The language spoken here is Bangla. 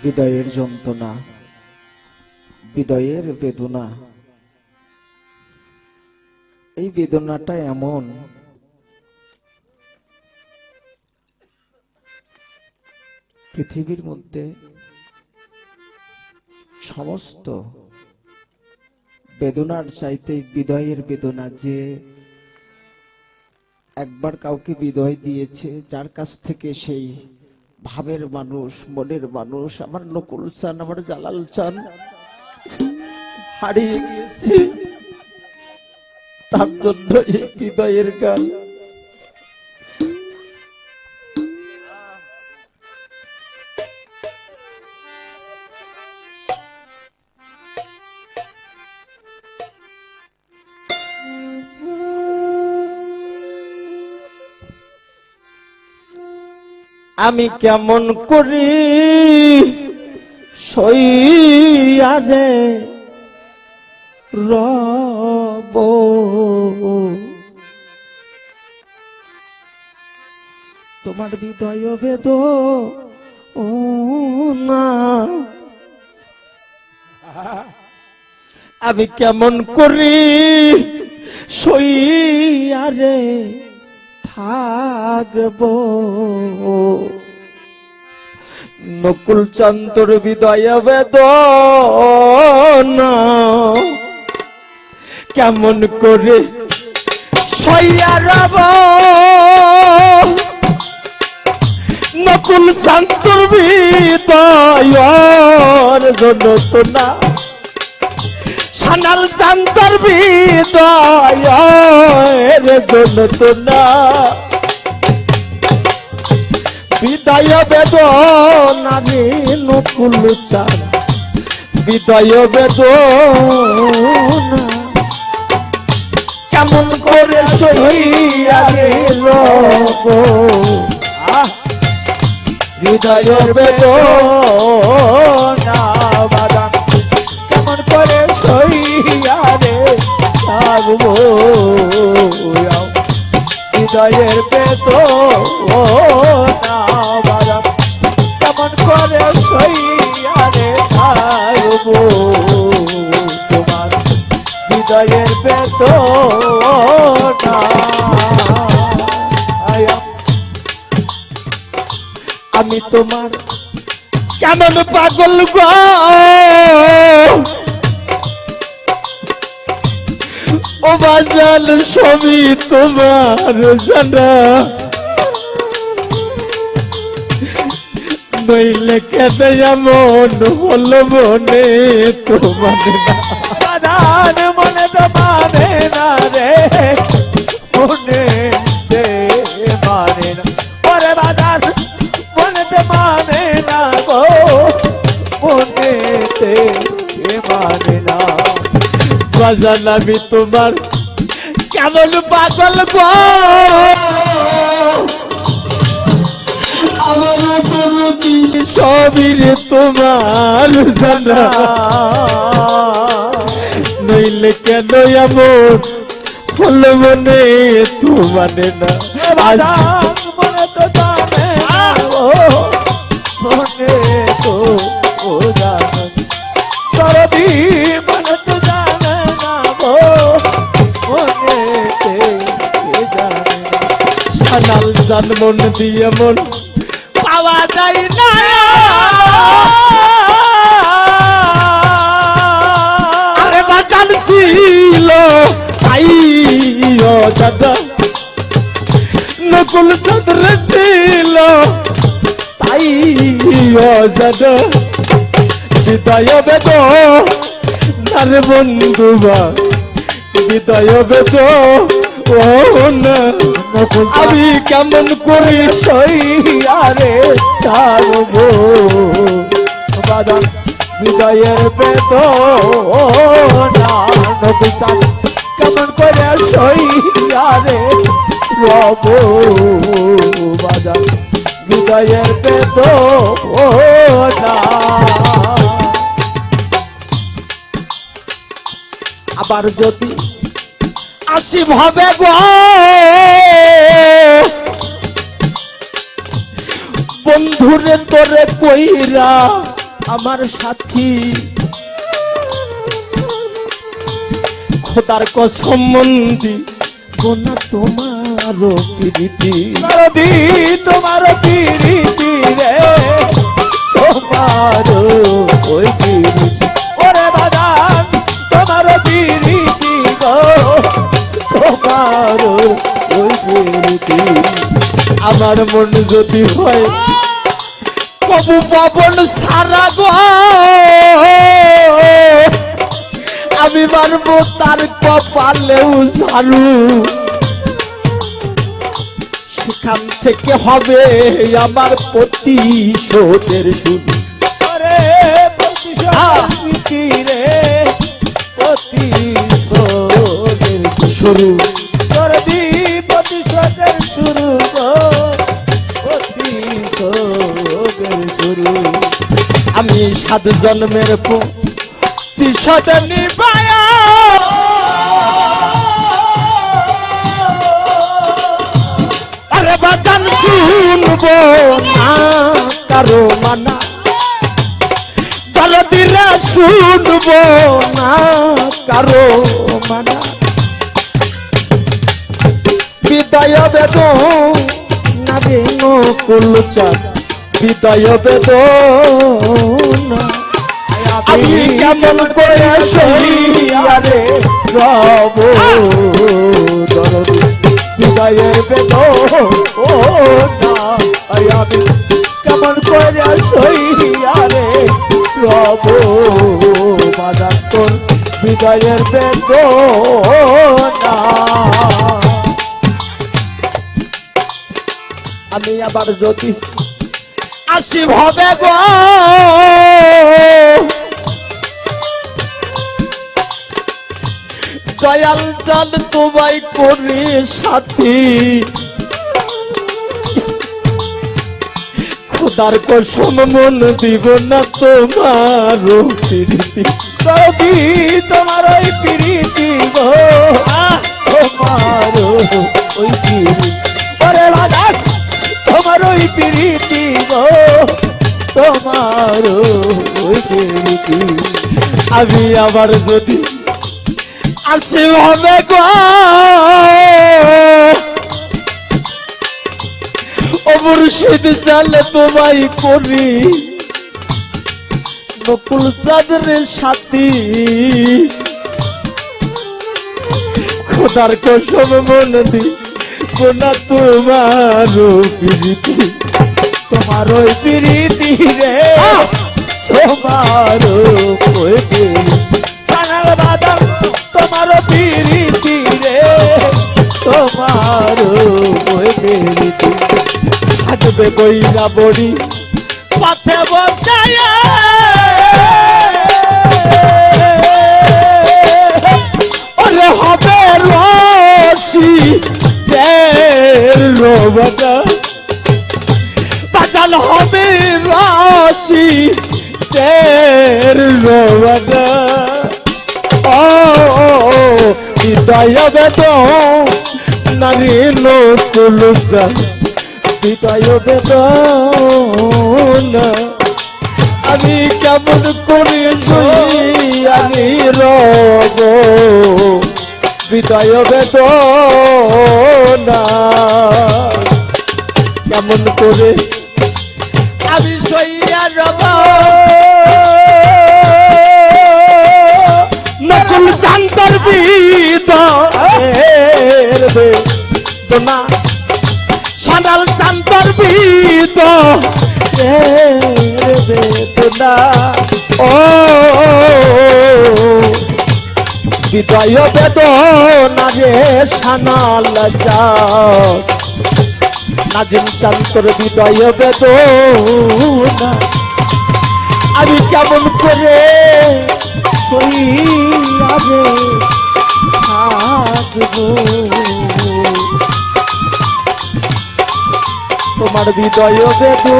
হৃদয়ের যন্ত্রণা, হৃদয়ের বেদনা। এই বেদনাটা এমন, পৃথিবীর মধ্যে সমস্ত বেদনার চাইতে হৃদয়ের বেদনা, যে একবার কাউকে হৃদয় দিয়েছে, যার কাছ থেকে সেই ভাবের মানুষ, মনের মানুষ, আমার নকুল চান, আমার জালাল চান হারিয়ে গিয়েছে, তার জন্য এই হৃদয়ের গান। আমি কেমন করি সইয়ারে রব, তোমার হৃদয় বেদ ও না। আমি কেমন করি সইয়ারে থাকবো, নকুল চন্দ্র হৃদয় বেদনা কেমন করে সইয়া রব, নকুল চন্দ্র হৃদয়ের যন্ত্রণা, সানাল চন্দ্র হৃদয়ের যন্ত্রণা, হৃদয় বেদনা নকুল চান, হৃদয় বেদনা কেমন করে সইয়ারে রব, হৃদয় বেদনা বাদাম কেমন করে সইয়ারে থাকবো, হৃদয়ের বেদনা বাদাম কেমন করে সইয়ারে থাকবো, তোমার হৃদয়ের বেদনা। আমি তোমার কেমন পাগল গো, ও বাজাল সবই তোমার জানা, নইলে কেটে এমন হলো মনে তো মানে না, মনে তো মানে না রে, মনে মানে না, ওরে বাজার মনেতে মানে না গো, মনেতে মানে না, বাজান আমি তোমার কেমন পাগল গো, সবই রে তোমার জানা, নইলে কেন এমন হলো মনে তো মানে না, মনে তো জানে না গো, মনে তো জানে সরবি, মনে তো জানে না গো, মনেতে জানে না, সানাল জান মন দিয়ে মন পাওয়া যায় না, আরে বাজান ছিল তাই দাদা, নকুল চন্দ্র ছিল তাই দাদা, হৃদয় বেদ নারে বন্ধুবা, হৃদয় বেদ ও না, আমি কেমন করি সইয়ারে থাকবো, বাদা হৃদয়ের বেদনা, কেমন করে সইয়ারে রব, বাদা হৃদয়ের বেদনা। আবার যদি আসি ভাবে গো, বন্ধুরে তোরে কইরা আমার সাথী খোদার কসম মন্দি গোনা তোমার প্রীতি নদী তোমার প্রীতি রে তোমার ওই প্রীতি ওরে বাদান তোমার প্রীতি গো তোমার ওই প্রীতি আমার মন যদি হয় কবু পবন সারা গো আমি মারবো তার কপালেও ঝাড়ু সেখান থেকে হবে আমার প্রতিশোধের শুরু ওরে প্রীতি রে প্রতিশোধের শুরু তোর দি প্রতিশোধের শুরু গো প্রতিশোধের শুরু আমি 7 জন্মের প্রতিশোধ নিবায় আরে বাজান শুনবো না কারো মানা দরদিরা শুনবো না কারো মানা বিদায় বেদনা রে নকুল চাঁদ বিদায় বেদনা আমি কেমন করে সইয়ারে রব দরদি বিদায়ের বেদনা আমি কেমন করে সইয়ারে রব বাজার তোর বিদায়ের বেদনা আমি আবার যদি আসি ভবে গো দয়াল জান তোমায় করি সাথী খোদার কসম মন দিব না তোমার প্রীতি নদী তোমার ওই প্রীতি গো তোমার ওই প্রীতি ওরে বাদান তোমার ওই প্রীতি গো তোমার ওই প্রীতি আমি আবার যদি আসি হবে গো ও মুর্শিদ চালে তোমায় করি নকুল চাঁদের সাথী খোদার কসম মন দি কোনা তোমার প্রীতি তোমার ওই প্রীতি রে তোমার ওই প্রীতি কানাল বাদাম তোমার প্রীতি রে তোমার ওই প্রীতি থাকবে বইরা বড়ি পথে বসায় ওরে হবে রশি রোবটা বাজাল হবে রশি রোবটা ও হৃদয় বেদন নারী নকুল হৃদয় বেদনা আমি কেমন করে আমি রব হৃদয় বেদনা কেমন করে আমি সইয়া রব নকুল চান্তর বেদনা সানাল চান্তর বেদনা ও হৃদয় বেদনা রে সানাল নাজিম চান্তর হৃদয় বেদনা আমি কেমন করে থাকবো তোমার হৃদয় বেদনা